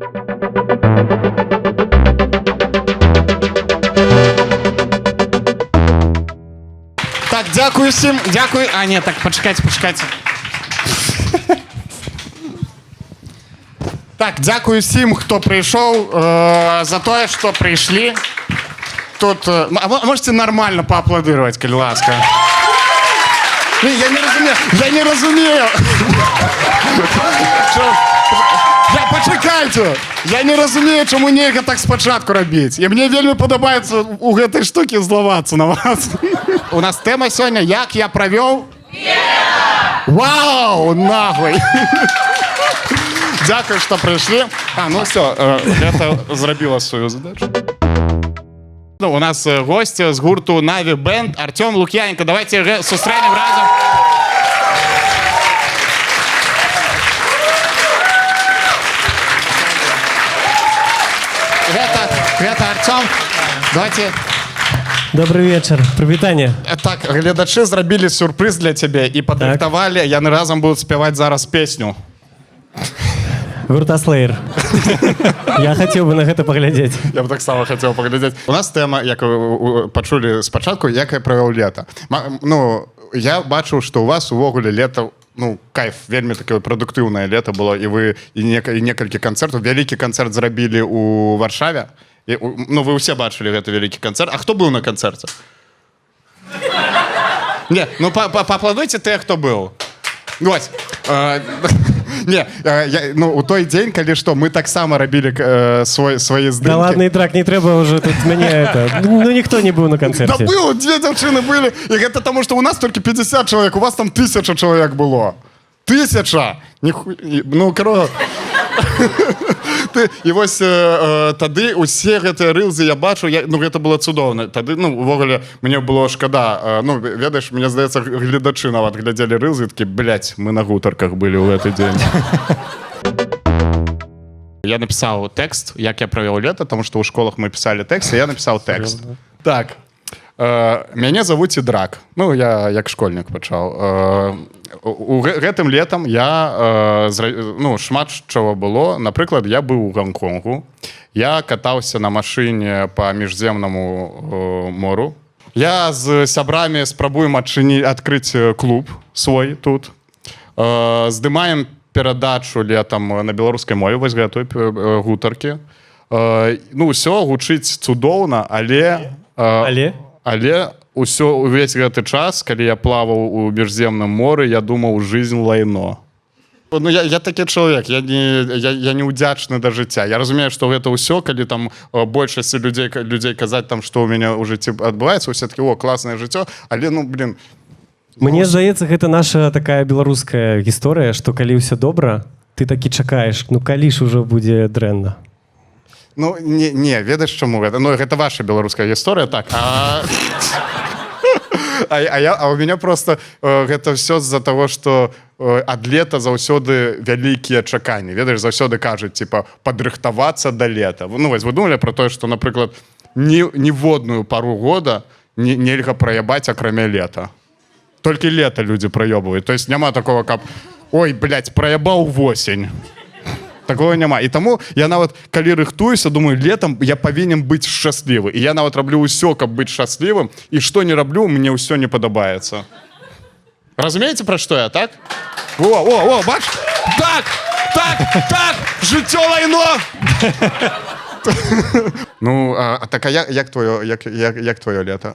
Так, дякую всім, дякую. А, ні, так, почекайте. Так, дякую всім, хто прийшов, за те, що прийшли. Тут, можете нормально поаплодувати, будь ласка. Я не розумію. Почекайте. Я не розумію, чому нельга так спочатку робити. І мені вельми подобається у гэтай штуки зловатися на вас. У нас тема сьогодні «Як я провів?» Вау, нахуй. Дякую, що прийшли. Ну все, Лето зробила свою задачу. У нас гость з гурту Na'Vi Band Артем Лук'яненко. Давайте зустрінемо разом. Это Артем. Давайте. Добрый вечер. Привітання. Так, глядачі зробили сюрприз для тебе і підготували. Яны разом будуть співати зараз пісню. Гурта Slayer. Я хотів би на гэта паглядзець. Я б так само хотів поглядіти. У нас тема, як ви почули спочатку, як я провів літо. Ну, я бачу, що у вас увогуле літо, ну, кайф, вельми таке продуктивне літо було, і ви і некалькі концертів. Великий концерт зробили у Варшаві. І, ну, ви всі бачили гэты великий концерт. А хто був на концерті? Ні, ну, поаплодуйте те, хто був. Ось. Не, ну, у той день, коли что, мы так само робили свої здимки. Да ладно, Драк, не треба уже тут мне это. Ну, ніхто не був на концерте. Да было, 2 девчины были. И это потому, что у нас только 50 человек, у вас там 1000 человек было. 1000! Ну, короче... І ось тоді усі гэты рилзи я бачу, ну, гэта было цудоўна. Тоді, ну, увогуле, мені було шкода. Ну, ведаєш, мені здається, глядачі нават глядели рилзи і такі, блядь, ми на гутарках були у гэты день. Я написав текст, як я провел лето, тому що у школах ми писали текст, і я написав текст. Так. Мяне зовут Драк. Ну, я як школьник почав. У гэтым летом я, ну, шмат чого було. Наприклад, я був у Гонконгу. Я катався на машині по Міжземному мору. Я з сябрамі спробуємо відкрити клуб свой тут. Здимаємо передачу летом на беларускай мове, вось гэтай гутаркі. Ну, ўсё гучыць цудоўна, але увесь гэты час, калі я плаваў у Міжземным моры, я думаў, жизнь лайно. Ну, я такі чалавек, я не удзячны да жыцця. Я разумею, што гэта ўсё, калі там большасці людзей казаць, там, што ў мяне ў жыцці адбываецца, усе такі, о, класнае жыццё, але, ну, блин... Мне здаецца, гэта наша такая беларуская гісторыя, што калі ўсё добра, ты такі чакаеш, ну, калі ж ужо будзе дрэнна. Ну, не, ведаеш, чаму гэта? Ну, гэта ваша беларуская гісторыя, так. А у меня просто гэта все з-за того, што ад лета заўсёды вялікія чаканні. Ведаеш, заўсёды кажуць, типа, падрыхтавацца да лета. Ну, вось, вы думалі про тое, што, напрыклад, ніводную пару года нельга праябаць, акрамя лета. Толькі лета людзі праёбваюць. То есть няма такого, каб, ой, блядь, праябаў восень. Такого няма. І таму я нават, калі рыхтуюся, думаю, летом я павінен быць шчаслівы. І я нават раблю ўсё, каб быць шчаслівым, і што не раблю, мне ўсё не падабаецца. Разумееце, пра што я, так? О, бач? Так, жыццё лайно! Ну, так, а як твоё лето?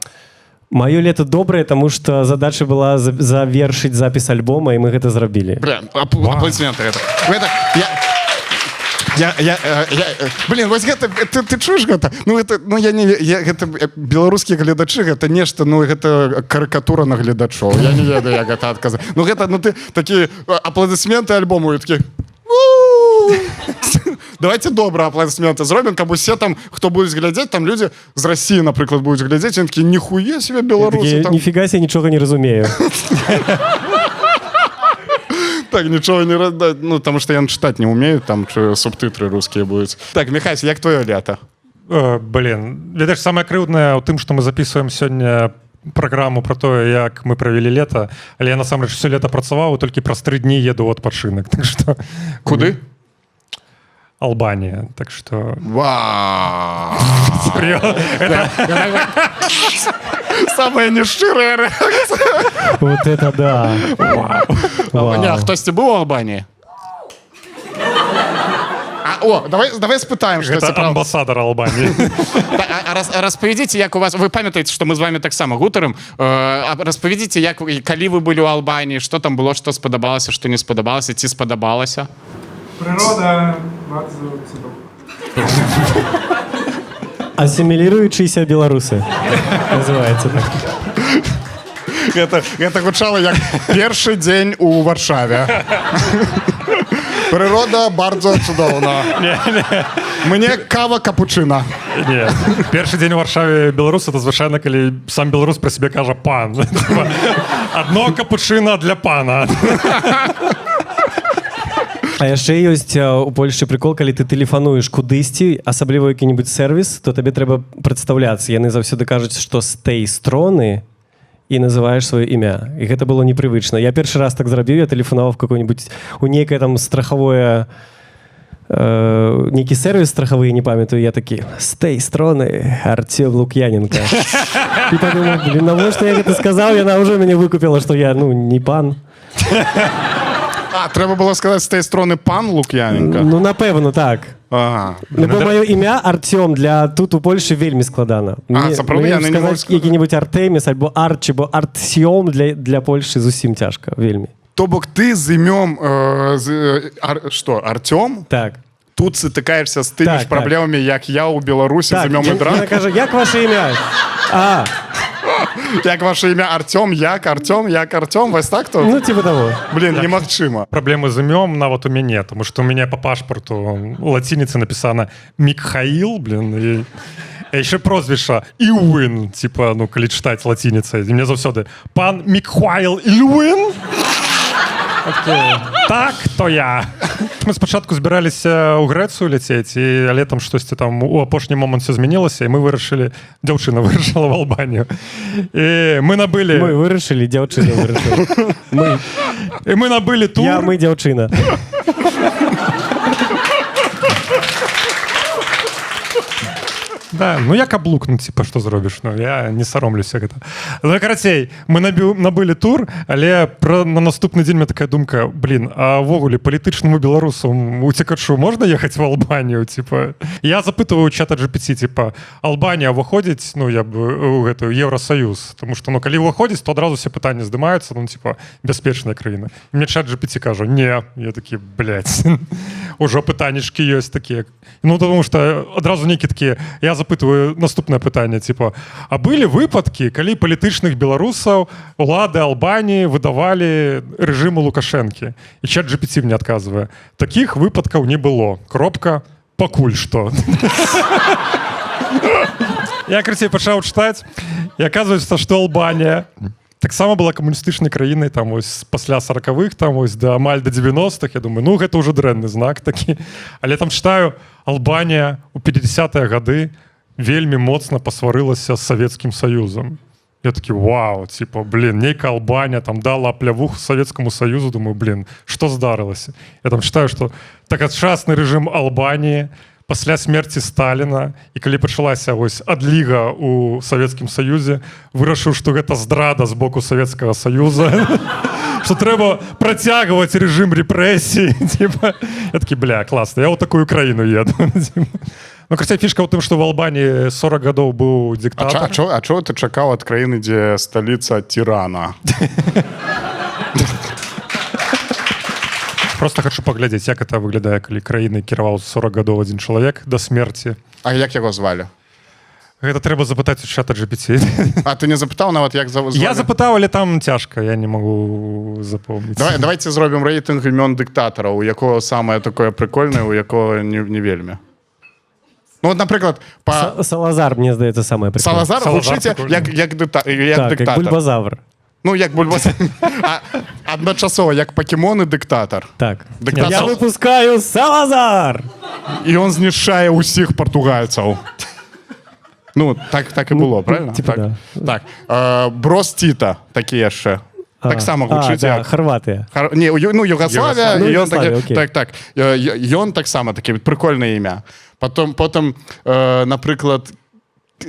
Маё лето добрае, таму што задача была завершыць запіс альбома, і мы гэта зрабілі. Бля, аплодисменты гэта. Блин, вось гэта, ты чуеш гэта? Ну, гэта, ну, гэта беларускія гледачы, гэта нешта, ну, гэта карыкатура на гледачоў. Я не ведаю, як гэта адказаць. Ну, гэта, ну, ты такі аплодисменты альбому, і такі... Давайте добра аплодисменты зробім, каб усе там, хто будуць глядзець, там людзі з России, напрыклад, будуць глядзець, і такі, ніхуе себе беларусы. Ніфіга себе, нічога не разумею. Так, нічого не... Ну, тому що я читати не умею, там субтитры русские будуть. Так, Михась, як твоє лето? Блин, ведаеш, самае крыўднае ў тым, што мы записываем сёння праграму про тое, як мы правялі лета, але я насамрэч все лето працаваў, толькі праз 3 дні еду ў адпачынак. Так што... Куды? Албания. Так что... Вау! Серьезно? Самая неширая реакция. Вот это да. Вау. Не, а хтось був у Албанії? Давай спитаємо, що це Это правда. амбассадор Албании. Розповідіть, як у вас... Ви пам'ятаєте, що ми з вами так само гутером. Розповідіть, як, коли ви були у Албанії, що там було, що сподобалося, що не сподобалося, ці сподобалося? Природа bardzo cudowna. Ассимилирующиеся белорусы. Называется так. Це гучало як перший день у Варшаві. Природа дуже чудовна. Мені кава капучино. Ні. Перший день у Варшаві білоруса, то звичайно, коли сам білорус про себе каже «пан». Одно капучино для пана. А яшчэ ёсць у Польшчы прыкол, калі ты тэлефануеш кудысьці, асабліва які-небудзь сервіс, то табе трэба прадстаўляцца. Яны заўсёды кажуць, што з той стороны і называеш сваё імя. І гэта было непрывычна. Я першы раз так зрабіў, я тэлефанаваў в какой-нибудь у нейкае там страхавое нейкі сервіс страхавы, не памятаю, я такі з той стороны Артём Лук'яненко. І подумаў, блин, навошта я гэта сказаў, яна ўжо мяне выкупіла, што я, не пан. Треба було сказати з тієї сторони пан Лук'яненко. Ну, напевно, так. Ага. Бо моё імя Артём для тут у Польшчы вельмі складана. сапраўды, яны не могуць сказаць які-небудзь Артеміс альбо Арчі, бо Артсём для Польшчы зусім цяжка, вельмі. То бок ты з імём Артём? Так. Тут сутыкаешься з тымі Так, ж праблемамі, як я ў Беларусі з імём Яна Ідра. кажа, як ваше імя? Як ваше імя Артём, як Артём, вось так то? Ну, типа того. Блін, немагчыма. Проблемы з імём нават у мяне, тому што у мяне по пашпарту лацініцы напісана Мікхаіл, блин, і яшчэ прозвішча Іўын, типа, калі чытаць лацініцай. І мне заўсёды пан Мікхаіл Іўын? Так, то я. Мы спачатку збіраліся ў Грэцыю ляцець, але там штосьці там у апошні момант все змянілася, і мы вырашылі, дзяўчына вырашыла в Албанію. І мы набылі... Мы вырашылі, дзяўчына вырашыла. І мы набылі тур. Мы дзяўчына. Да, я каблук, типа, што зробіш? Я не саромлюся гэта. Карацей, мы набылі тур, але на наступны дзень мне такая думка, блин, а ўвогуле палітычнаму беларусам уцекачу можна ехаць в Албанію? Типа, я запытываю чата GPT, типа, Албанія выходзіць, у гэтую Еўросаюз, тому што, калі выходзіць, то адразу все пытанні здымаюцца, типа, бяспечная краіна. І мне чат GPT кажа, не, я такі, блядь, ужо пытаннічкі ёсць такія. Тому што адразу нейкі такія, я запытываю наступнае пытанне, типа, а былі выпадкі, калі палітычных беларусаў улады Албаніі выдавалі рэжыму Лукашэнкі? І чат GPT мне адказвае, такіх выпадкаў не было. Кропка, пакуль што. Я, карацей, пачаў чытаць, і аказваецца, што Албанія таксама была камуністычнай краінай там ось пасля 40-х, там ось амаль до 90-х. Я думаю, гэта ўжо дрэнны знак такі. Але там читаю, Албанія у 50-е гады вельмі моцна пасварылася з Савецкім Саюзам. Я такі, вау, типа, нейка Албанія там дала плявуху Савецкаму Саюзу. Думаю, што здарылася? Я там читаю, што такачасны рэжым Албаніі пасля смерці Сталіна, і калі пачалася ось адліга у Савецкім Саюзе, вырашыў, што гэта здрада з боку Савецкага Саюза, што трэба працягваць рэжым рэпрэсій. Я такі, класна, я ў такую краіну еду. Карацей, фішка ў тым, што в Албаніі 40 гадоў быў дыктатар. А чого ти чакаў ад краіны, дзе сталіца тирана? Просто хочу паглядзець, як это выглядае, калі краінай кіраваў 40 гадоў адзін чалавек да смерці. А як яго звалі? Гэта трэба запытаць у чата GPT. А ты не запытаў нават, як звалі? Я запытаў, але там цяжка, я не магу запомніць. Давайте зробім рэйтынг імён дыктатараў, у якого самае такое прикольнае, у якого не вельмі. Наприклад, Салазар, мне здаецца, самае прикольнае. Салазар гучыць як дыктатар. Так, як бульбазавр. Як бульбазавр. Адначасова, як пакемон і дыктатар. Так. Я выпускаю Салазар! І ён знішчае ўсіх партугальцаў. Так і было, правильно? Типа, да. Так. Брос Тіта, такі яшчэ. Таксама гучыць да, як Хорватыя. Не, ну, Югославія, Ну, і ён Югославія, такі, окей. так, ён таксама таке прикольне імя. Потім, наприклад,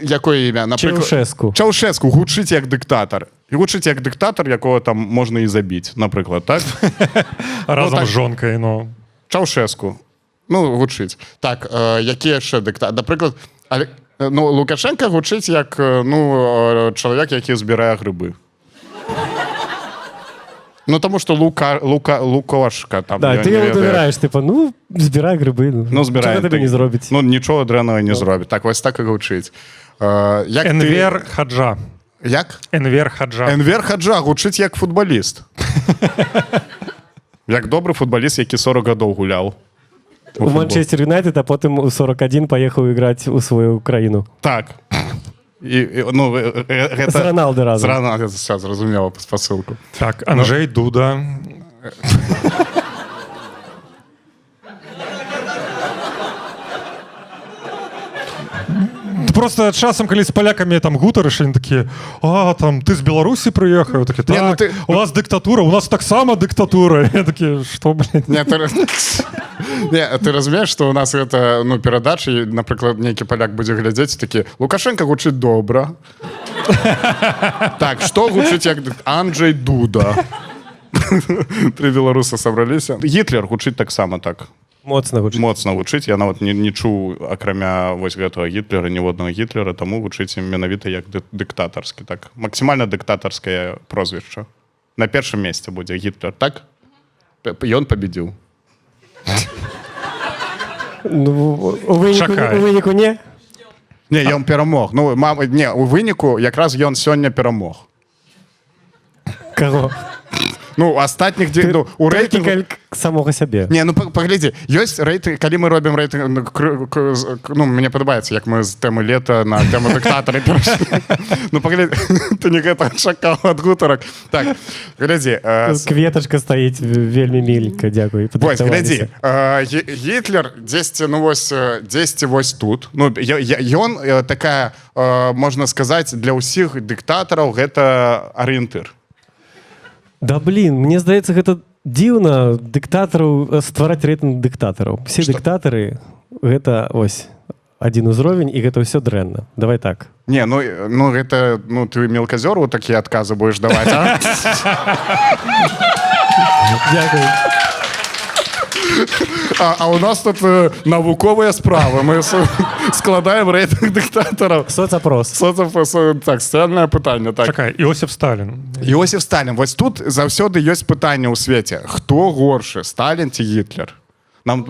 якое імя? Чаушеску. Чаушеску гучить як диктатор. І гучить як диктатор, якого там можна і забити, наприклад, так? Разом так. з жонкою, ну. Чаушеску. Ну, гучить. Так, які ще диктатор? Наприклад, ну, Лукашенко гучить як, ну, чоловік, який збирає гриби. Ну, тому що Лукошка там. Да, ти його довіряєш, типу, ну, збирай гриби. Ну, збирай. Чого тобі не зробить? Ну, нічого дренного не зробить. Так, ось так і гучить. Енвер Хаджа. Як? Енвер Хаджа. Енвер Хаджа гучить як футболіст. Як добрий футболіст, який 40 років гуляв. У Манчестер Юнайтед, а потім у 41 поїхав грати у свою країну. Так. Ну, З Роналду разом. З Роналду, все, зрозуміло, посилку. Так, Анджей Дуда. Просто часом, коли з поляками там гутариш, вони такі, там, ти з Білорусі приїхав? Такі, так, ну ти- у вас диктатура, у нас так само диктатура. Я такі, що, блін? Ти розумієш, що у нас це, ну, передача, і, наприклад, некий поляк буде глядіти, такі, Лукашенко гучить добре. Так, що гучить як Анджей Дуда? 3 білоруси зібралися. Гітлер гучить так само, так. Моцно гучить. Моцно гучить. Я нават не чув, акрамя вось гэтага Гітлера, ніводнага Гітлера, тому гучить менавіта як дыктатарскі. Так. Максімальна дыктатарскае прозвішча. На першым месцы будзе Гітлер, так? Ён победил. Ну, у выніку не? Не, ён перамог. Ну, не, у выніку якраз ён сёння перамог. Кого? Ну, астатніх, ну, у рэйтынгу... Тільки самого себе. Не, ну паглядзі, ёсць рэйтынг, калі мы робім рэйтынг, ну, мне падабаецца, як мы з тэмы лета на тэму дыктатара перайшлі. Ну, паглядзі, ты не гэта чакаў ад гутарак. Так, глядзі. Кветачка стаіць вельмі міленька, дзякуй. Вось, глядзі, Гітлер дзесьці, ну, вось, дзесьці вось тут. Ну, ён такая, можна сказаць, для ўсіх дыктатараў гэта арыентыр. Да блин, мне здаецца, гэта дзіўна дыктатараў ствараць рэйтынг дыктатараў. Все дыктатары гэта ось адзін узровень, і гэта ўсё дрэнна. Давай так. Не, ну гэта, ну, ты мелказёру такія адказы будеш даваць, а? Дзякуй. А у нас тут навуковыя справы. Мы складаем рэйтынг дыктатараў. Соцапрос. Так, социальное пытанне. Так. Чакай, Іосиф Сталін. Іосиф Сталін. Вось тут заўсёды ёсць пытанне ў свеце. Хто горшы, Сталін ці Гітлер? Нам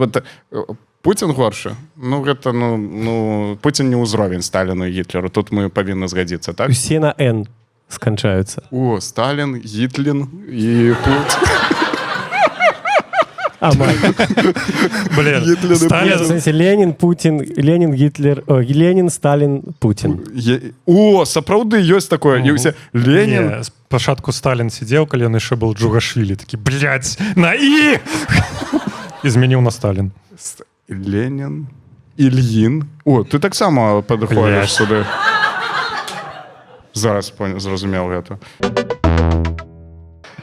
Путін горшы? Ну, гэта, ну, Путін не ўзровень Сталіну і Гітлеру. Тут мы павінны згадзіцца, так? Усе на N сканчаюцца. О, Сталін, Гітлін і Путін. Блин, Нет, в Сталін... сенсі Ленін, Путін, Ленін, Гітлер, Ленін, Сталін, Путін. О, сапраўды ёсць такое. І ўсе Ленін... Не, спачатку Сталін сидзеў, калі ён яшчэ был Джугашвілі, такі, блядь, на І! І змяніў на Сталін. Ленін, Ільін. О, ты таксама падыходзіш сюды. Зараз зразумеў гэта.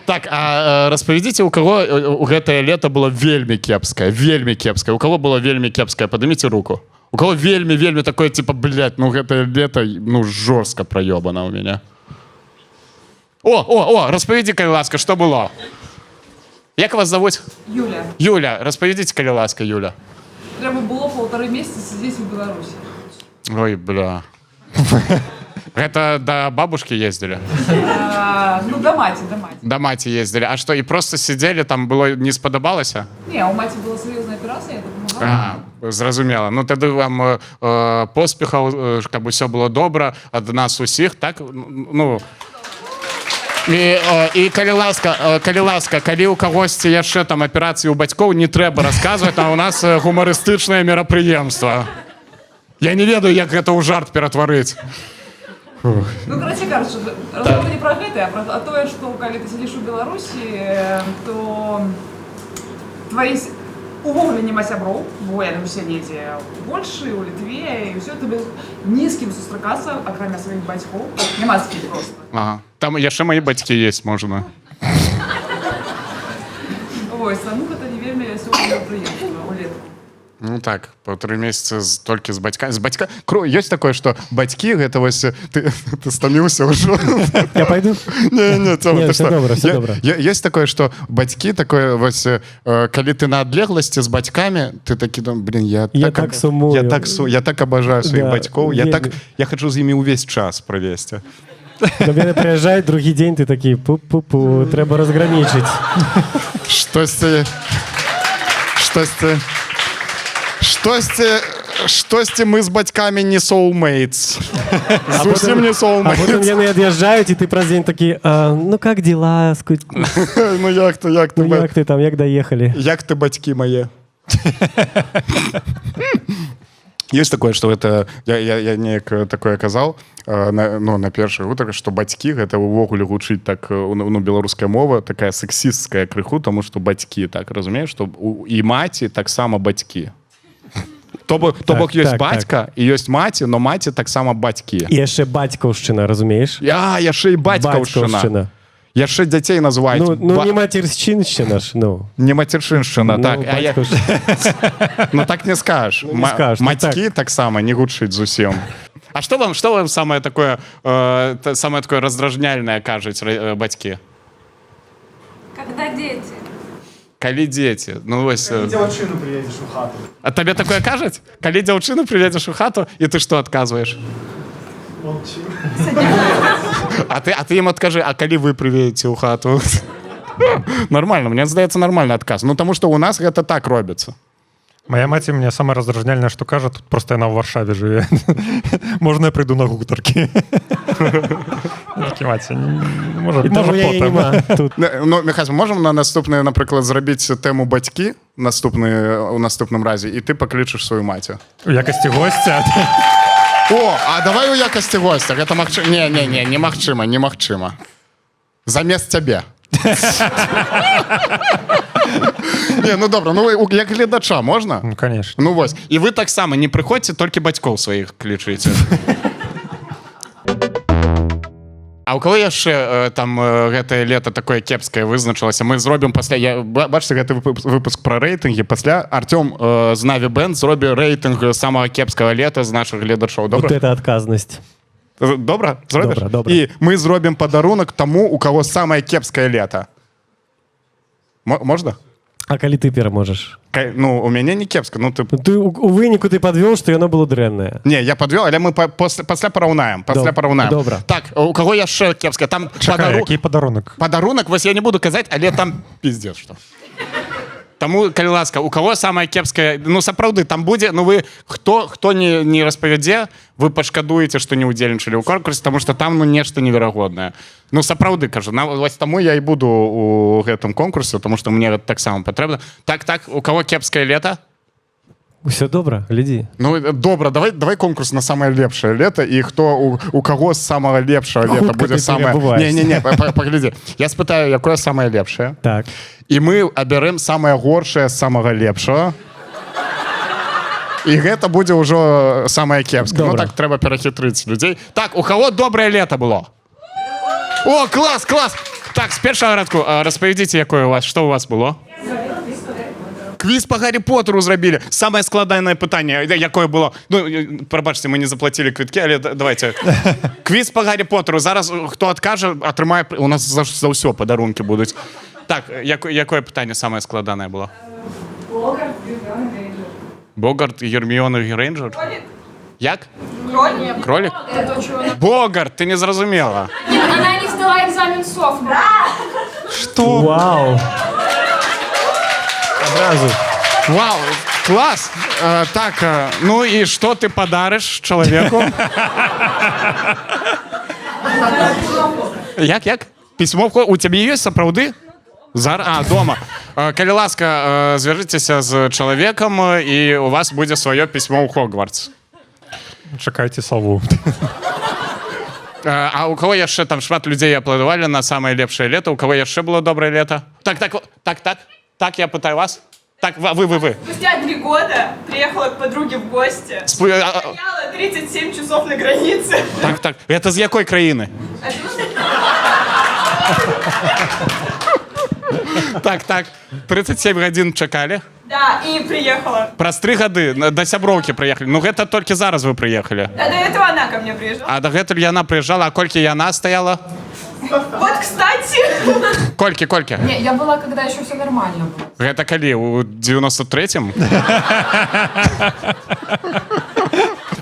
Так, а распавядзіце, у каго у гэтае лета было вельмі кепскае, вельмі кепскае. У каго было вельмі кепскае? Падыміце руку. У каго вельмі такое, типа, блядь, ну гэтае лета, ну, жорстка праёбана ў мяне. О, распавядзі, калі ласка, што было? Як вас завуць? Юля. Юля, распавядзіце, калі ласка, Юля. Трэба было 1,5 месяца сидзець у Беларусі. Ой, бля. Гэта да бабушкі ездзілі? Ну, да маці. Да маці ездзілі. А што, і просто сидзелі, там было не спадабалася? Не, у маці была сур'ёзная аперацыя, я дапамагала. Зразумела. Ну, тады вам поспехаў, каб усё было добра ад нас усіх, так? Ну... І калі ласка, калі ў кагосьці яшчэ там аперацыі ў бацькоў, не трэба расказваць, а у нас гумарыстычнае мерапрыемства. Я не ведаю, як гэта ў жарт ператварыць. Ну, короче, разговор не про гэта, а тое, што калі ты сидзіш у Беларусі, то твои увогуле няма сяброў, бо яны ўсе недзе ў Польшы, у Літве, і ўсё, тебе ні з кім сустракацца, акрамя сваіх бацькоў, няма з кім проста. Ага. Там яшчэ мои бацькі есть, можна. ну гэта не вельмі вясёлае мерапрыемства улетку. Ну так, 3 месяца толькі з бацькамі. Ёсць такое, што бацькі гэта вось ты стаміўся ўжо. Я пойду? Не, Цёма, ты все што? добра, все добра. Ёсць такое, што бацькі такое вось калі ты на адлегласці з бацькамі, ты такі блин, я так сумую. Я так абажаю сваіх Да, бацькоў. Я хачу з імі ўвесь час правесці. До мене приїжджають, другий день ти такий пу-пу-пу, треба розграничити. Штосьці мы з бацькамі не soulmates. Зусім не А потім soulmates. вони від'їжджають, і ти праз день такий, ну як діла? Ну як ти, Ну як ти там, як доїхали? Як ти бацькі мае? Есть такое, что это я неяк такое казаў на першых гутарках, што бацькі гэта ўвогуле гучыць так, ну, беларуская мова такая сексісцкая крыху, таму што бацькі, так разумееш, што і маці таксама бацькі. То бок ёсць бацька і ёсць маці, но маці таксама бацькі. І яшчэ бацькаўшчына, разумееш? Яшчэ і бацькаўшчына. Яшчэ дзяцей называюць. Ну не матершчыншчына ж, ну. Не мацершыншчына, так. Ну так не скажаш. Не скажаш, ну, Мацькі таксама не гучыць зусім. А што вам самае такое раздражняльнае кажуць бацькі? Когда дети. Калі дзеці. Ну вось. Дзяўчыну прыедзеш у хату. А табе такое кажуць? Калі дзяўчыну прыведзеш у хату, і ты што адказваеш? Молчу. А ты ім адкажы, а калі вы прыведзеце ў хату? Нормально, мне здаецца нормальны адказ. Ну таму што ў нас гэта так робіцца. Моя маці мне самае раздражняльнае, што кажа, тут просто яна ў Варшаве жыве. Можна я прыйду на гутаркі? Маці, можа потым. Ну, Михась, можам на наступны, напрыклад, зрабіць тэму бацькі у наступным разе, і ты паклічаш сваю маці. У якасці госця? О, а давай у якасці госця. Гэта магчыма. Не, немагчыма. Замест цябе. Не, ну добра, ну як гледача можна? Ну, конечно. Ну вось. І вы таксама не прыходзьце, толькі бацькоў сваіх клічыце. А ў кого яшчэ там гэтае лета такое кепскае вызначылася? Мы зробім пасля... Бачыце, гэты выпуск пра рэйтынгі. Пасля Артём з Na'Vi Band зробі рэйтынг самага кепскага лета з нашых гледачоў. Вот это адказнасць. Добра? Зробіш? Добра. І мы зробім падарунак таму, у каго самае кепскае лета. Можна? А калі ты пераможаш? Ну, у мяне не кепска. Ну, ты... У выніку ты падвёў, што яно было дрэннае. Не, я падвёў, але мы пасля параўнаем. Добра. Так, у каго яшчэ кепска? Там Чакай, які падарунак? Падарунак, вось я не буду казаць, але там пиздец што. Таму, калі ласка, у каго самае кепскае... Ну, сапраўды, там будзе... Ну, вы... Хто не распавядзе, вы пашкадуеце, што не ўдзельнічалі ў конкурсе, таму што там, ну, нешта неверагоднае. Ну, сапраўды, кажу. Вось таму я і буду у гэтым конкурсе, таму што мне гэта таксама патрэбна. Так, у каго кепскае лета? Усё добра, глядзі. Ну, добра, давай конкурс на самае лепшае лета, і хто у каго з самага лепшага лета будзе самае... Не, паглядзі. Я спытаю, якое самае лепшае. Так. І мы абярэм самае горшае з самага лепшага. І гэта будзе ўжо самае кепскае. Ну так трэба перахітрыць людзей. Так, у каго добрае лета было? О, клас! Так, з першага радку распавядзіце, якое у вас, што у вас было? Квіз по Гаррі Поттеру зрабілі. Самае складанае пытанне, якое было... Ну, прабачце, мы не заплатілі квіткі, але давайте. Квіз по Гаррі Поттеру. Зараз хто адкажа, атрымае... У нас за ўсё падарункі будуць. Так, якое пытанне самае складанае было? Богарт, Герміона, Грейнджер? Як? Кролик? Богарт, ты не зразумела. Она не сдала экзамен СОФ. Што? Вау. Адразу. Вау, клас! Так, ну і што ты падарыш чалавеку? Як? Пісьмо у цябе ёсць сапраўды? Дома. Калі ласка, звяжыцеся з чалавекам, і у вас будзе сваё пісьмо ў Хогвартс. Чакайце саву. А у кого яшчэ там шмат людзей апладавалі на самае лепшае лета? У кого яшчэ было добрае лета? Так, я пытаю вас. Так, вы. Спустя 3 года приехала к подруге в гости. Стояла 37 часов на границе. Так. Это з якой краіны? Так, 37 гадзін чакалі. Да, и приехала. Праз 3 гады да сяброўкі прыехалі. Ну гэта толькі зараз вы прыехалі. Да, до этого она ко мне приезжала. А дагэтуль яна прыязджала, а колькі яна стаяла? Вот, кстати. Колькі? Не, я была, когда еще все нормально было. Гэта калі? У 93-м?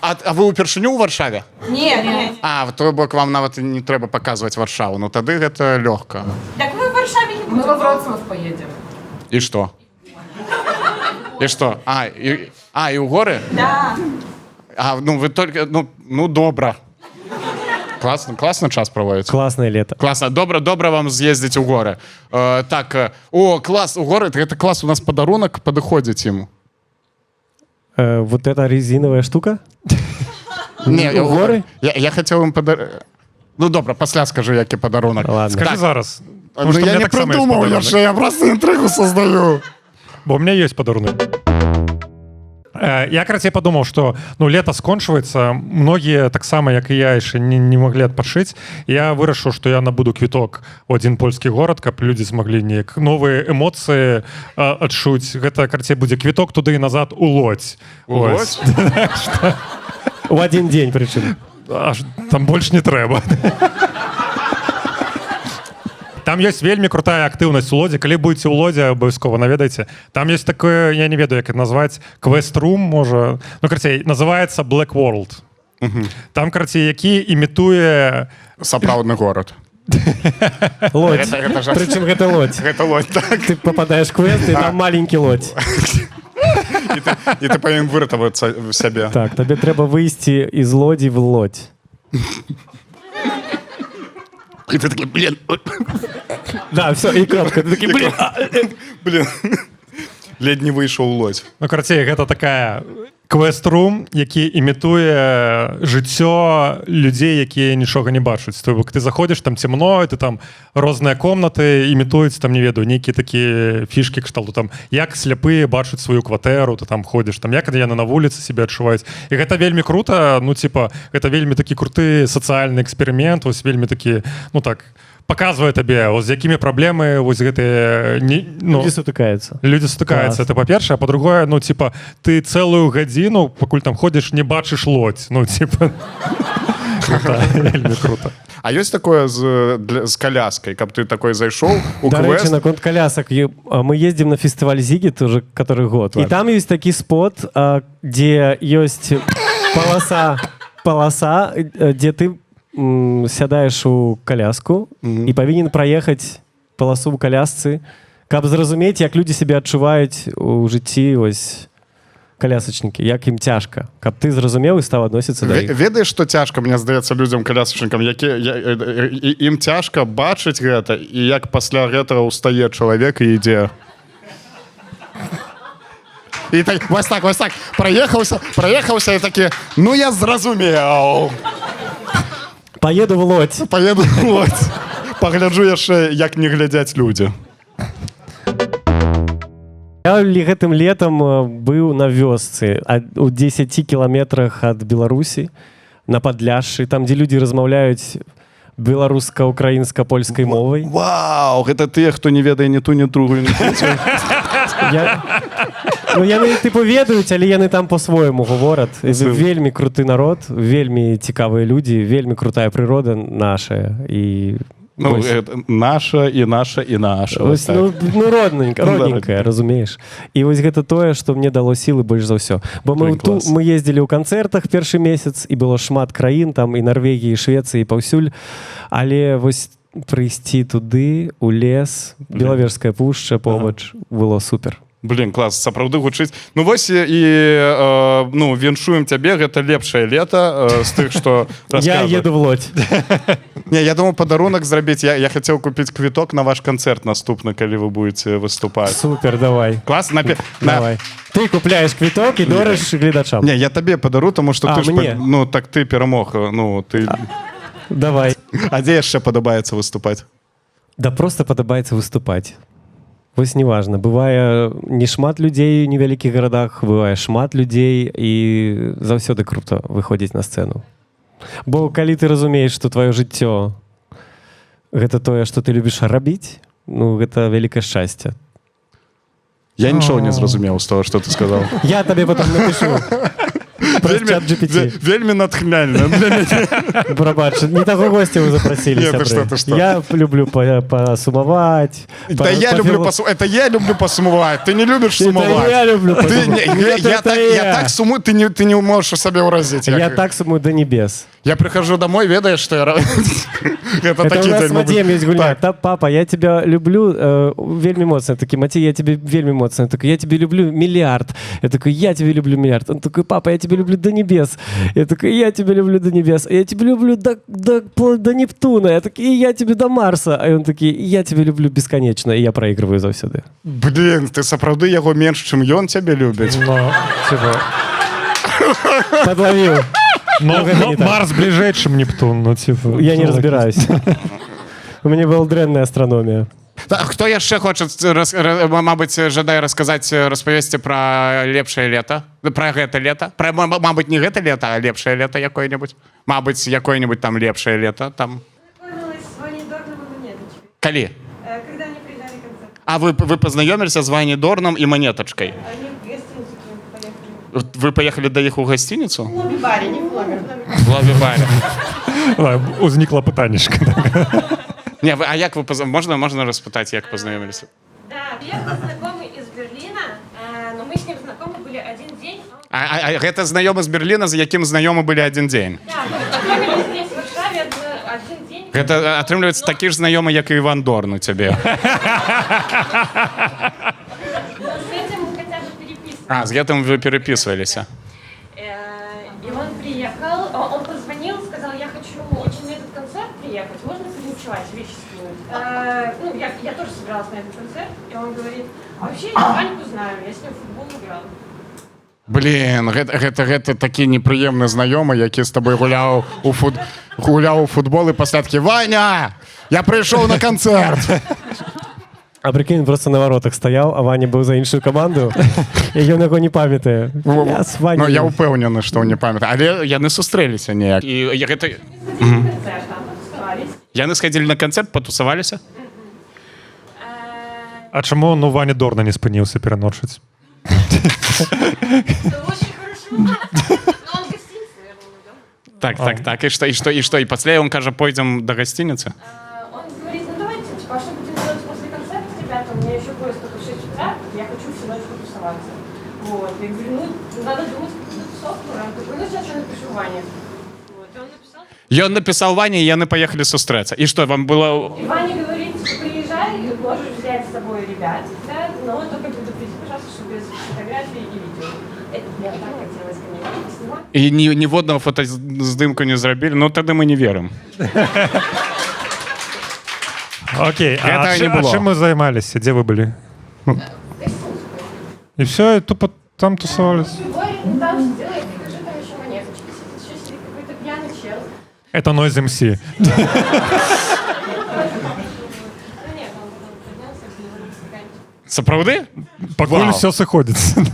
А вы ўпершыню ў Варшаве? Нет. А, в той бок вам нават і не трэба паказваць Варшаву. Ну тады гэта лёгка. Так мы в Варшаве не Мы будем. во Вроцлав поедем. І што? І што? І ў горы? Да. А, ну вы только... Ну добра. Класна час праводзіць. Классное лето. Класна. Добра вам з'ездзіць у горы. Клас, у горы, гэта клас, у нас падарунак падыходзіць ім. Вот эта резиновая штука? Не, У горы? Я хацеў ім Ну добра, пасля скажу, які падарунак. Ладно. Скажи Так. зараз. Ну Потому что у я меня не так само есть придумал подарунок. яшчэ, я просто інтрыгу создаю. Бо у меня есть подарунок. Я, короче, подумал, что лето скончивается, многие, так само, як и я, еще не могли отпашить. Я вырашил, что я набуду квиток у один польский город, каб люди смогли неяк новые эмоции адчуць. Гэта, короче, будет квиток туда и назад у Лодзь. Лодзь? В один день причем. Там больше не трэба. Там есть вельмі крутая актыўнасць у Лодзі. Калі будете ў Лодзі, абавязкова наведайце. Там есть такое, я не ведаю, як это назваць, квест-рум, можа. Ну, карацей, называется Black World. Там, карацей, які імітуе... Сапраўдны горад. Лодь. Гэта жа- Причем это лодь. Гэта лодь, так. Ты попадаешь в квест, и там маленький лодь. І ти павінен выратавацца в сябе. Так, тебе треба выйти из лоди в лодь. І ти такий, блін, Да, все, и кратко. Ты такие, блин, блін. Ледь не выйшаў у лодь. Ну, карацей, гэта такая квест-рум, які імітуе жыццё людзей, якія нічога не бачаць. То бок ты заходзіш, там цемно, ты там розныя комнаты імітуюць, там, не ведаю, нейкія такія фішкі кшталту, там, як сляпыя бачаць сваю кватэру, ты там ходзіш, там, як яны на вуліцы себе адчуваюць. І гэта вельмі крута, ну, типа, гэта вельмі такі круты сацыяльны эксперымент, вось вельмі такі, ну, так, показывае табе, з якімі праблемы вось гэтыя... люди сутыкаются. Люди стыкаюцца, это па-першае, а па-другое, ну, типа, ты цэлую гадзіну, пакуль там ходзіш, не бачыш лодзь. Ну, типа, вельмі круто. А ёсць такое з коляскай, каб ты такой зайшоў у До речі, квест? наконт колясок. Мы ездим на фестиваль Зигит уже который год. И там есть такой спот, где есть полоса, где ты сядаеш у коляску і павінен праехаць паласу ў колясцы, каб зразумець, як людзі себе адчуваюць у жыцці ось колясачнікі, як ім цяжка, каб ты зразумеў і стаў адносіцца да іх. Ведаеш, што цяжка, мне здаецца, людзям колясачнікам, ім цяжка бачыць гэта, і як пасля гэтага ўстае чалавек і ідзе. І так, вось так, праехаўся і такі, ну я зразумеў. Поеду в лодь. Поеду в лодь. Пагляджу яшчэ, як не глядзяць людзі. Я гэтым летом быў на вёсцы у 10 кіламетрах ад Беларусі, на Падляшшы, там, дзе людзі размаўляюць беларуска-украінска-польскай мовай. Вау, гэта тыя, хто не ведае ні ту, ні другую, ні трэцюю. Ну, яны, типу, ведаюць, але яны там по-свойму гавораць. Вельмі круты народ, вельмі цікавыя людзі, вельмі крутая прырода наша. І Ну, наша, і наша, і наша. Ось, ну, родненькая, разумееш. І вось гэта тое, што мне дало сілы больш за ўсё. Бо мы ездзілі ў канцэртах першы месяц, і было шмат краін, там і Нарвегіі, і Швецыі, і паўсюль. Але вось прыйсці туды, у лес, Белавежская пушча побач, было супер. Блин, клас, сапраўды гучыць. Ну вось і ну, віншуем цябе, гэта лепшае лета з тых, што Я еду в лодь. Не, я думаю, падарунак зрабіць. Я хацеў купіць квіток на ваш канцэрт наступны, калі вы будете выступаць. Супер, давай. Клас? Давай. Ты купляеш квіток і дораш гледачам. Не, я табе падару, тому што ты ж... Ну, так ты перамог. Ну, ты... Давай. А дзе яшчэ падабаецца выступаць? Да просто падабаецца выступаць. Вось неважна, бывае не шмат людзей у невялікіх гарадах, бывае шмат людзей і заўсёды круто выходзіць на сцэну. Бо калі ты разумееш, што тваё жыццё гэта тое, што ты любіш рабіць, ну гэта вялікае шчасце. Я нічого не зразумеў з того, што ты сказаў. Я табе потом напишу. Вельмі натхняльна для мяне. Прабач, не таго гостя вы запросили. Нет, ты что, ты что. Я люблю посумовать. Да я люблю посумовать. Это я люблю посумовать. Ты не любишь сумовать. Это я люблю посумовать. Я так сумую, ты не можешь себе уразить. Я так сумую до небес. Я прихожу домой, ведаешь, что я... Это у нас с Матеем есть гуляет. Папа, я тебя люблю вельми моцно. Я такой, Матей, я тебя вельми моцно. Я такой, я тебя люблю миллиард. Я такой, я тебя люблю миллиард. Он такой, папа, я тебя люблю до небес. Я такой, я тебя люблю до небес. Я тебя люблю до Нептуна. Я такой, и я тебя до Марса. А он такой, я тебя люблю бесконечно. И я проигрываю заўсёды. Блин, ты сапраўды яго менш, чым ён цябе любіць. Ну, типа... Подловил. Но Марс ближэй, чым Нептун. Ну, типа... Я не разбираюсь. У меня была дрэнная астрономия. Хто яшчэ хоча, мабыць, жадае распавесці пра лепшае лета? Пра гэта лета? Мабыць, не гэта лета, а лепшае лета якое-небудзь? Мабыць, якое-небудзь там лепшае лета? Познакомилась с Ваней Дорном и Монеточкой. Калі? Когда они приезжали концерт. А вы пазнаёміліся з Ваней Дорном і Манетачкай? Они в гостиницу к ним поехали. Вы поехали да іх у гасцініцу? В лобби-баре, не в номер. В лобі-барі. Узникла пытанечка. Не, а як ви можна розпитати, як познайомилися? Да, приехал знакомый из Берлина, но мы с ним знакомы были один день. А гэта знаёмы з Берліна, з якім знаёмы былі адзін дзень? Да, мы познакомились здесь, в Варшаве, один день. Гэта атрымліваецца такі ж знаёмы, як і Іван Дорн у цябе. Но с этим мы хотя бы переписывались. А, з гэтым вы переписываліся. И он приехал, он позвонил, сказал, я хочу очень на этот концерт приехать, можно переночевать, вещи скинуть? Ну, я тоже собиралась на этот концерт, и он говорит, а вообще я Ваньку знаю, я с ним в футбол играл. Блин, гэта такі непрыемны знаёмы, які з табой гуляў у футбол і пасля такі: Ваня, я прыйшоў на канцэрт. А прикинь, он просто на воротах стоял, а Ваня был за іншую команду, і ён яго не памятае. Я з Ваней. Ну, я ўпэўнены, што не памятаю, але яны сустрэліся неяк. І гэта... Яны сходили на концерт, потусоваліся? А чаму ну Ваня Дорна не спыніўся пераночваць? Это очень хорошо. Но он в гостинице, наверное, да? Так, и что? И после он кажа, пойдем до гостиницы? Он говорит, ну давайте, типа, а что будем делать после концерта, ребята? У меня еще поезд только в 6 утра, я хочу всю ночь потусоваться. Вот, я говорю, ну, надо думать какую-то тусовку. Он такой, ну, сейчас я напишу Ване. Вот, и он написал. Ён написал Ване, и яны поехали сустрэцца. И что, вам было... И Ваня говорит, что приезжай, можешь взять с собой ребят, да, но только предупреди, пожалуйста, что без фотографий и видео. Это мне так хотелось, конечно, снимать. И ніводного фотоздымку не зрабілі? Ну, тогда мы не верим. Окей, Гэтага не было. а чым мы займаліся? Дзе вы былі? І все, і тупо там тусовались. Ой, ну там сделай, покажи, там еще монеточка сидит, еще сидит какой-то пьяный чел. Это Noise MC. Ну нет, он потом поднялся, и стаканчик. Сапраўды? Пакуль Вау. все сыходзіцца.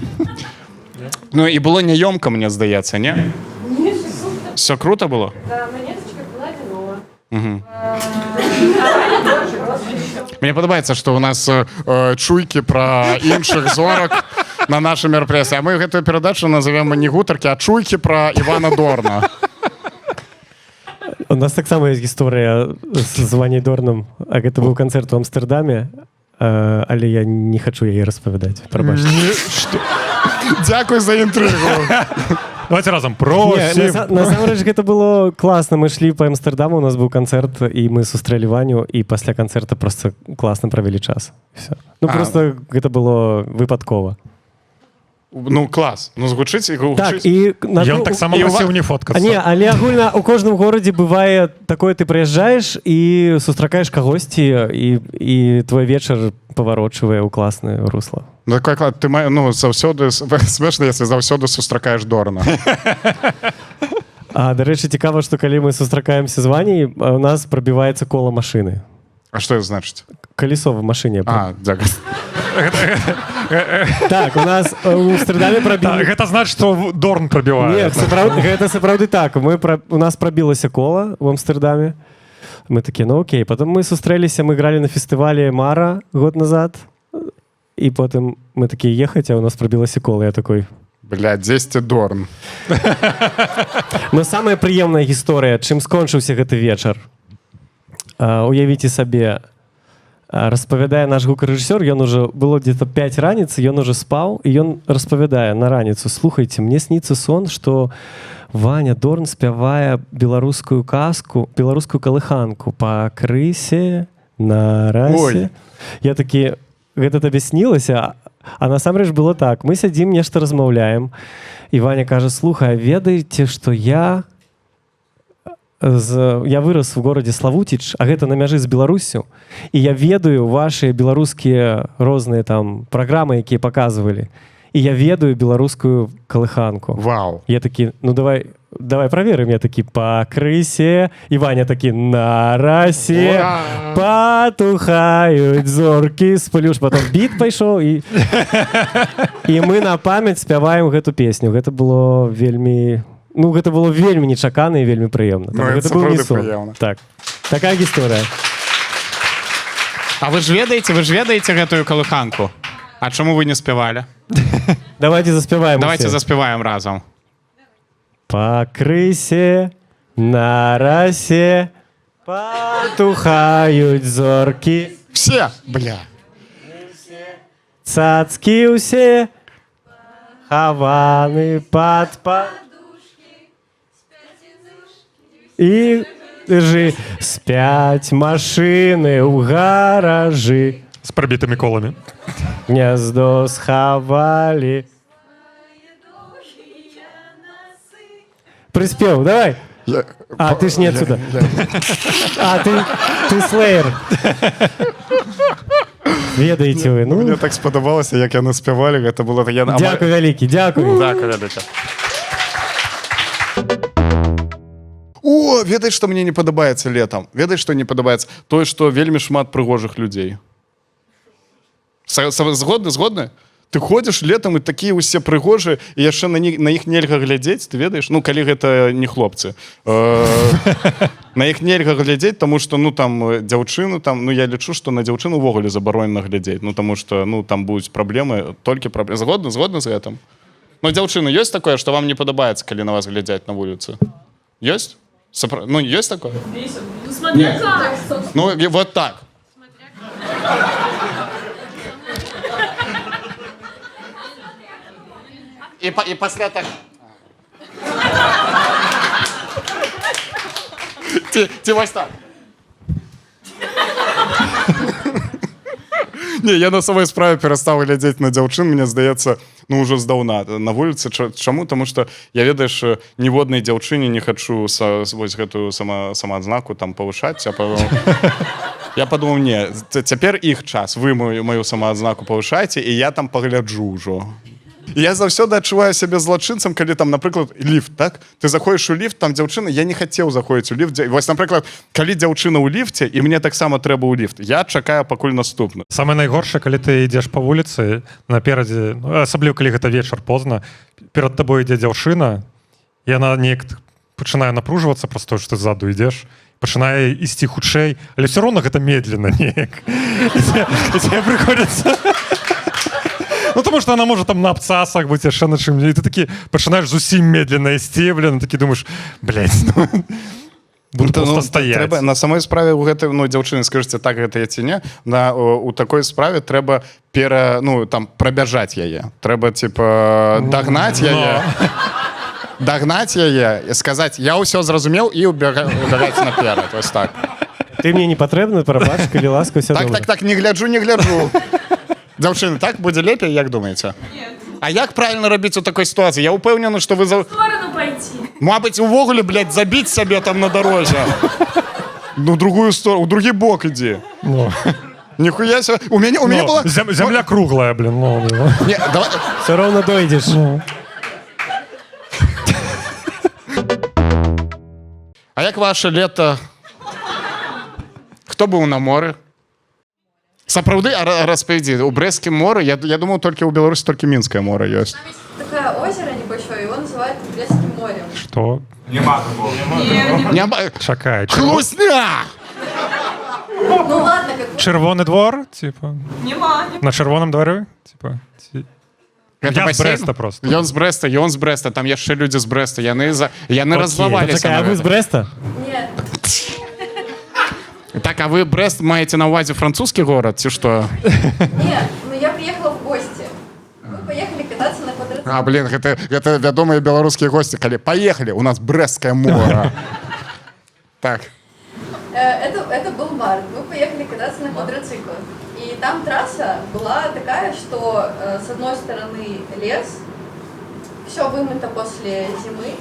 Ну, і было няёмка, мне здаецца, не? Нет, круто. Все круто было? Да, монеточка была вино. Мне падабаецца, што ў нас чуйкі пра іншых зорак на нашым мерапрыемстве. А мы гэтую перадачу назовем не гутаркі, а чуйкі пра Івана Дорна. У нас таксама ёсць гісторыя з Ваней Дорном. А гэта быў канцэрт у Амстэрдаме, але я не хачу яе распавядаць. Прабачце. Дзякуй за інтрыгу. Давайте разом. Не, Просим. насамрэч гэта было класна. Мы шлі па Амстэрдаму, у нас быў канцэрт, і мы сустрэлі Ваню, і пасля канцэрта просто класна правялі час. Всё. Ну, просто гэта было выпадкова. Ну, клас. Ну, згучыць і Так, і... Ён таксама і просіў не А фоткацца. не, але агульна у кожным горадзе бывае такое, ты прыязджаеш і сустракаеш кагосьці, і твой вечар паварочвае ў класнае русло. Ну, такой клад, ты ну, заўсёды, смешна, если заўсёды сустракаеш Дорна. А, дарэчы, цікава, што калі мы сустракаемся з Ваней, у нас прабіваецца кола машыны. А што это значыць? Калісо в машыне. А, дзякуй. Так, у нас у Амстэрдаме прабілі... Гэта значыць, што Дорн Не, прабівае. гэта сапраўды так. У нас прабілася кола в Амстэрдаме. Мы такие, ну окей. Потом мы сустрэліся, мы играли на фестивале Мара год назад. И потом мы такие ехать, а у нас пробилася кола. Я такой... Блядь, 10 Дорн. Но самая прыемная гісторыя, чым скончыўся гэты вечар. Уявіце сабе, распавядае наш гукарэжысёр, ён уже было где-то 5 раніцы, ён уже спаў, і ён распавядае на раніцу: слухайце, мне сніцца сон, што Ваня Дорн спявае беларускую казку, беларускую калыханку па крысе на расе. Ой. Я такі, гэта табе снілася? А насамрэч было так. Мы сядзім, нешта размаўляем, і Ваня кажа: слухай, ведаеце, што я вырос в горадзе Славутіч, а гэта на мяжы з Беларусю, і я ведаю вашыя беларускія розныя там праграмы, якія паказвалі, і я ведаю беларускую калыханку. Вау. Я такі, ну давай праверым. Я такі, па крысе. І Ваня такі, на расе патухаюць зоркі з плюш. Потом біт пайшоў, і мы на памяць спяваем гэту песню. Гэта было вельмі... Ну, гэта было вельмі нечакана і вельмі прыемна. Ну, гэта быў не сон. прыемна. Так. Такая гісторыя. А вы ж ведаеце гэтую калыханку? А чаму вы не спявалі? Давайте заспяваем. Давайте заспяваем разом. Па крысе на расе патухаюць зоркі. Все, бля. Цацкі ўсе хаваны пад і спяць машыны ў гаражы. З прабітымі коламі. Гняздо схавалі. Прыспеў, давай. А, ты ж не отсюда. А, ты Слеєр. Ведаеце вы, ну... Мне так спадабалася, як яны спявалі, гэта было... Дякую вялікі, дякую. Дякую вялікі. О, ведаеш, што мне не падабаецца летом? Ведаеш, што не падабаецца? Тое, што вельмі шмат прыгожых людзей. Згодны? Ты ходзіш летом, і такія ўсе прыгожыя, і яшчэ на іх нельга глядзець, ты ведаеш? Ну, калі гэта не хлопцы. На іх нельга глядзець, таму што, ну, там, дзяўчыну, там, ну, я лічу, што на дзяўчыну ўвогуле забаронена глядзець, ну, таму што, ну, там будуць праблемы, толькі праблемы. Згодны з гэтым? Ну, дзяўчыны, ёсць такое, што вам не падабаецца, калі на вас глядзяць на вуліцы? Ёсць? Ну, ёсць такое? Ну, смотря как. Ну, вот так. І пасля так... Ці вось так. Не, я на самой справе перастаў глядзець на дзяўчын, мне здаецца, ну, ўжо здаўна на вуліцы. Чаму? Таму што я, ведаеш, ніводнай дзяўчыне не хачу вось гэтую самаадзнаку там павышаць. Я падумаў, не, цяпер іх час. Вы маю самаадзнаку павышайце, і я там пагляджу ўжо. Я заўсёды адчуваю сябе злачынцам, калі там, напрыклад, ліфт, так? Ты заходзіш у ліфт, там дзяўчына, я не хацеў заходзіць у ліфт. Вось, напрыклад, калі дзяўчына ў ліфце, і мне таксама трэба ў ліфт, я чакаю пакуль наступны. Самае найгоршае, калі ты ідзеш па вуліцы, наперадзе, асабліва калі гэта вечар позна, перад табой ідзе дзяўчына, і яна неяк пачынае напружвацца, проста што ты ззаду ідзеш, пачынае ісці хутчэй, але ўсё роўна гэта медленно неяк. І тебе прыходзіцца... Ну, тому что она может там на абцасах быть, яшчэ на чым. І ты такі пачынаеш зусім медленно ісці, блин, такі думаеш, блядь, ну... Буду просто стаять. Трэба, на самой справе у гэтай, ну, дзяўчыны, скажыце, так гэта ці не, у такой справе трэба прабяжаць яе. Трэба, типа, дагнаць яе. Дагнаць яе і сказаць, я ўсё зразумеў, і убягаць наперад. Вось так. Ты мне не патрэбна, прабач, калі ласка, ўсё добра. Так, не гляджу. Дзяўчыны, так будзе лепей, як думаеце? Нет. А як правильно рабіць у такой ситуации? Я упэўнены, што вы... В сторону пойти. Мабыць, увогуле, блядь, забіць сабе там на дарозе. Ну, другую сторону, у другі бок ідзі. Нихуя себе. У меня была... Земля круглая, блин. Не, давай... Все равно дойдешь. А як ваше лето? Хто быў на моры? Сапраўды, распавядзі, у Брэсцкім моры, я думал, только у Беларуси только Минское море есть. Там есть такое озеро небольшое, его называют Брестским морем. Что? Нема. Чакай. Хлусня! Ну ладно, как Червоний двор, типа. Нема, не На червоному дворі? Типа. Гэта Я з басейн? Бреста просто. Ён з Бреста, там яшчэ людзі з Бреста. Яны раззлаваліся. Почекай, а на ви з гэта. Бреста? нет. Так, а вы Брест маеце на увазе французскі горад, ці што? Нет, ну я приехала в гости. Мы поехали кататься на квадроцикле. А, блин, гэта вядомыя беларускія госці, калі паехалі, у нас Брэсцкае мора. Так. Это был март. Мы поехали кататься на квадроциклах. И там трасса была такая, что с одной стороны лес, все вымыто после зимы,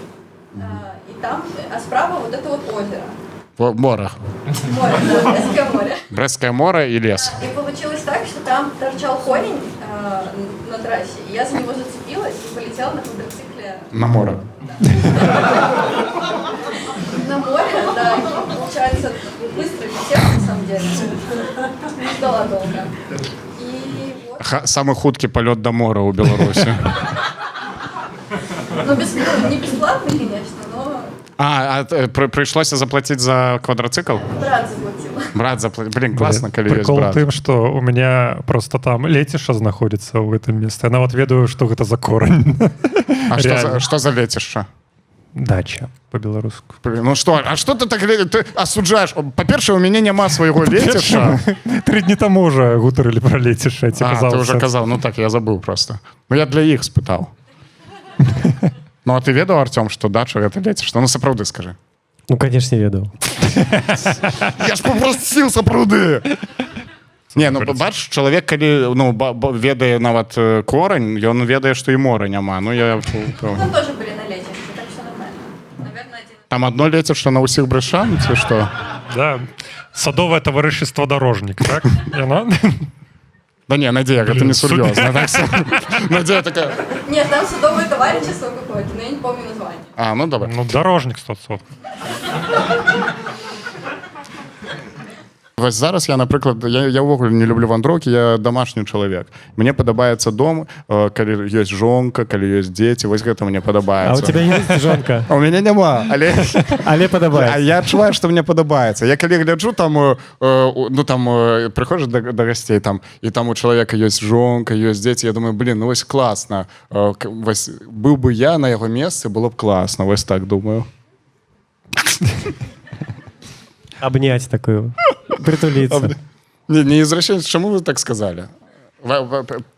и там, а справа вот это вот озеро. Мора. Море, да, Брестское море. Брэсцкае мора і лес. И получилось так, что там торчал корень на трассе, и я за него зацепилась и полетела на квадроцикле На мора. на море, да, и, получается, быстро летела, на самом деле, не ждала долго. И вот, Самы хуткі палёт да мора ў Беларусі. ну, не бесплатно, конечно, но Прыйшлося заплаціць за квадрацыкл? брат заплатил. Брат заплатіў. Блин, класна, калі ёсць Прикол брат. тым, што у меня просто там лецішча знаходзіцца ў гэтым месцы. Я нават ведаю, што гэта за корань. А Реально. што за лецішча? Дача по-беларуску. Ну што, а што ты так ты асуджаеш? Па-першае, у мяне няма свайго лецішча. 3 дні таму уже гутарылі пра лецішча. Ты уже казаў, ну так, я забыў просто. Ну я для іх спытаў. Ну а ты ведаў, Артём, што дача гэта лецішча? Ну сапраўды скажы. Ну, конечно, ведаў. Я ж попросіў сапраўды. Не, ну бачиш, чалавек, калі ведае нават корань, ён ведае, што і мора няма. Ну я... Там тоже были на летище, так что нормально. Наверное, один. Там одно лецішча на ўсіх брэшан, ці што? Да. Садовае таварышыства дарожнік, так? Яно? Да не, Надея, гэта не сур'ёзна. Надея такая... Нет, там садовое товарищество какое-то, но я не помню название. А, ну добре. Ну, дарожнік 100%. Вось зараз я, напрыклад, я ўвогуле не люблю вандроўкі, я домашні чалавек. Мне падабаецца дом, калі ёсць жонка, калі ёсць дзеці, вось гэта мне падабаецца. А у тебя есть жонка? А у мяне няма, Але падабаецца. А я адчуваю, што мне падабаецца. Я калі гляджу, там, ну там прыходжу да гасцей, там, і там у чалавека ёсць жонка, ёсць дзеці, я думаю, блин, ну вось класна. Вось быў бы я на яго месцы, было б класна, вось так думаю. Обнять такую, притулиться. Не извращайтесь, чему вы так сказали?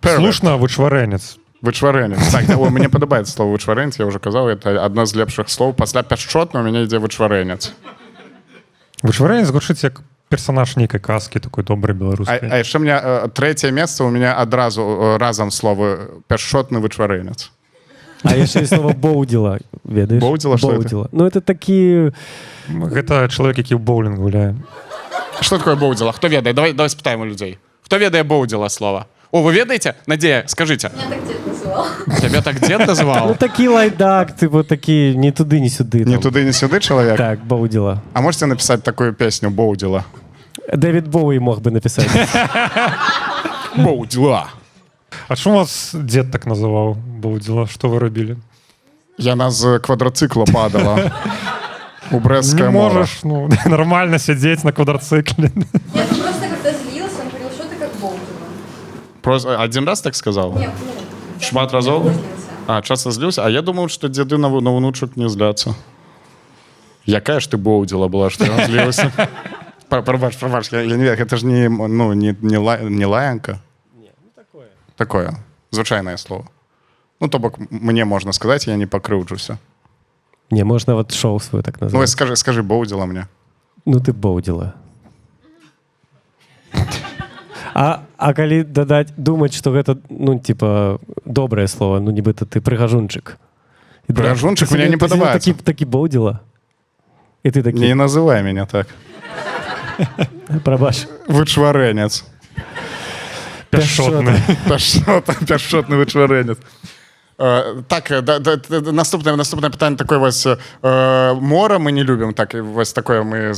Слушна, вычварэнец. Вычварэнец. Так, мне падабаецца слово вычварэнец, я уже казаў, это одно з лепшых слоў. Пасля пяшчотна у мяне ідзе вычварэнец. Вычварэнец гучыць як персонаж нейкай казкі, такой добрай беларускай. А яшчэ мне трэцяе месца у меня адразу разам словы пяшчотны вычварэнец. А яшчэ есть слово боудзіла, ведаеш? Боудзіла, што Боудзіла. Ну, это такі... Гэта чалавек, які ў боулінг гуляе. Што такое боудзіла? Хто ведае? Давай спытаем у людзей. Хто ведае боудзіла слова? О, вы ведаеце? Надзея, скажыце. Меня так дед называл. Цябе так дзед называў? Ну, такі лайдак, типу, такі ні туды, ні сюды. Не туды, не сюды чалавек? Так, боудзіла. А можете написать такую песню «Боудзіла»? Дэвід Боуі мог бы написать. Боудзіла. А чому вас дед так называў боудзіла? Што вы рабілі? Яна з квадрацыкла падала. У Брэсцкае Не мора. можаш, ну, нормально сядзець на квадрацыкле. Нет, он просто когда злился, он говорил, что ты как Боудзила. Просто один раз так сказал? Нет, ну... Шмат разоў? Злился. А, часто злюся? А я думаю, что деды на внучек не злятся. Якая ж ты боудзіла была, что я злился? Пробач, я не верю, это же не лаянка. Не, ну такое. Такое, звычайное слово. Ну, то бок, мне можно сказать, я не покрыўджуся. Не, можно вот шоу свое так Ну, назвать. скажи, боудзіла мне. Ну, ты боудзіла. А калі дадаць, думаць, што гэта, ну, типа, добрае слово, ну, нібыта ты прыгажунчык. Прыгажунчык мне не падабаецца. Такі боудзіла. І ты такі, Не называй меня так. прабач. Вычварэнец. Пяшчотны. Пяшчотны вычварэнец. Так, наступное пытанне такое вось мора мы не любім, так вось такое мы.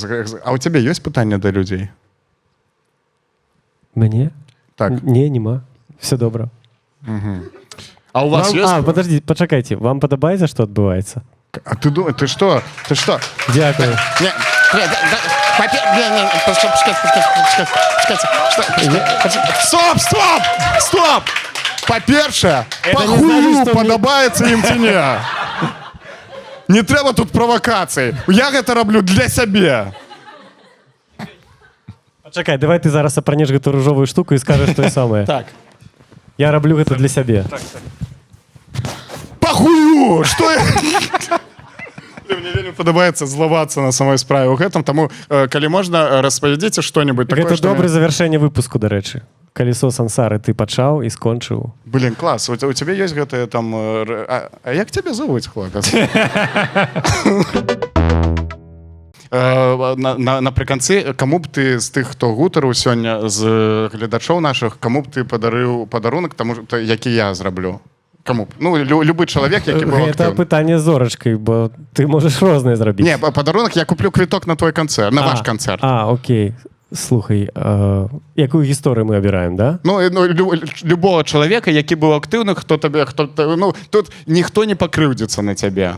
А у цябе ёсць пытанне да людзей? Мяне? Так. Не, нема. Все добра. А у вас ёсць? А, подожди, пачакайце, вам падабаецца, што адбываецца? А ты думаешь, ты что? Дзякую. Не, Стоп! По-перше, Это по не значит, хую что мне- подобається їм ці ні. Не треба тут провокацій. Я гэта роблю для себе. Почекай, давай ти зараз опранеш гэту ружовую штуку і скажеш те саме. Так. Я роблю гэта для сябе. По хую! Что я... Мне вельмі падабаецца злавацца на самой справе ў гэтым, таму, калі можна, распавядзіце што-небудзь такое, Гэта што... добрае завяршэнне выпуску, дарэчы. Калісо сансары ты пачаў і скончыў. Блин, класс. У тебя есть гэтые там... А як тебе зовут, хлопец? Напрыканцы, каму б ты з тых, хто гутарыў сёння з гледачоў нашых, каму б ты падарыў падарунак, таму які я зраблю? Каму б? Ну, любы чалавек, які быў Гэта актыўны. пытанне з зорачкай, бо ты можаш рознае зрабіць. Не, падарунак, я куплю квіток на твой канцэрт, на ваш канцэрт. Окей. Слухай, якую гісторыю мы абіраем, да? Любого чалавека, які быў актыўны, хто табе... Ну, тут ніхто не пакрыўдзіцца на цябе.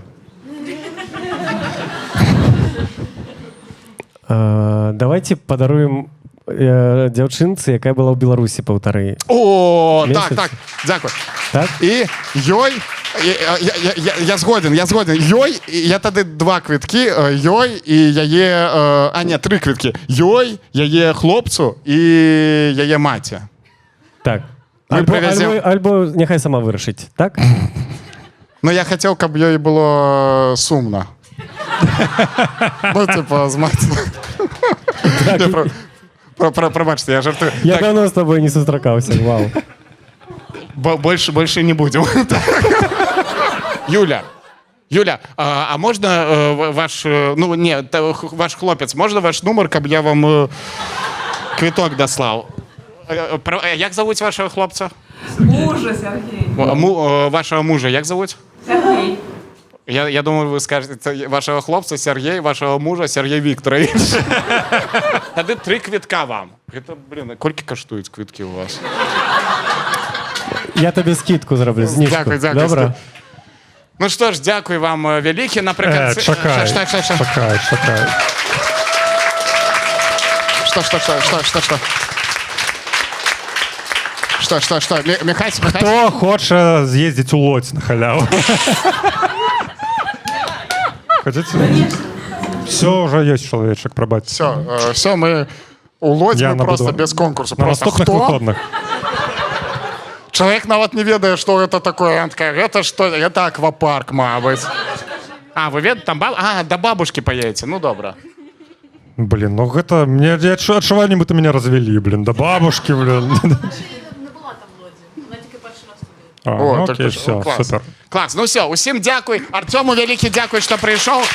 Давайте падаруем дзяўчынцы, якая была ў Беларусі паўтары. О, Месяц. так, дзякуй. Так? І ёй, я згоден, ёй, я тады 2 квіткі, ёй і яе, три квіткі. Ёй, яе хлопцу і яе маці. Так. Мы привезем- Альбо няхай сама вырашыць, так? Ну, я хацеў, каб ёй было сумна. Ну, типа, з маці. Пробачте, я жартую. Я давно з тобой не сустракаўся, вау. Больше не будем. Юля, а можна ваш, ваш хлопець, можна ваш нумар, каб я вам квиток дослав? Як зовуть вашого хлопця? Мужа, Сергей. Вашого мужа як зовуть? Сергей. Я думаю, ви скажете вашого хлопця Сергій, вашого мужа Сергій Вікторович. Тоді 3 квитка вам. Это, блин, кольки коштують квитки у вас? Я тобі скидку зроблю, знижку. Дякую. Добре? Ну що ж, дякую вам велике. Наприкінці... Чекай. Что? Михась? Хто хоче з'їздити у Лодзь на халяву? Хотите? Все, уже есть человечек, пробачте. Все, мы у Лодзь Я мы просто набуду. без конкурсу. На Просто наступних кто? виходних. Человек нават не ведает, что это такое. Он такая, это что? Это аквапарк, мабуть. А, вы ведаете, там до бабушки поедете. Ну, добро. Блин, ну это... Мне отшивание бы меня развели, блин. До бабушки, блин. Не була там в Лоді. Вона тільки перший раз туди. Ну, так окей, точно. все, Клас. супер. Клас, ну все, усім дякую. Артему велике дякую, що прийшов.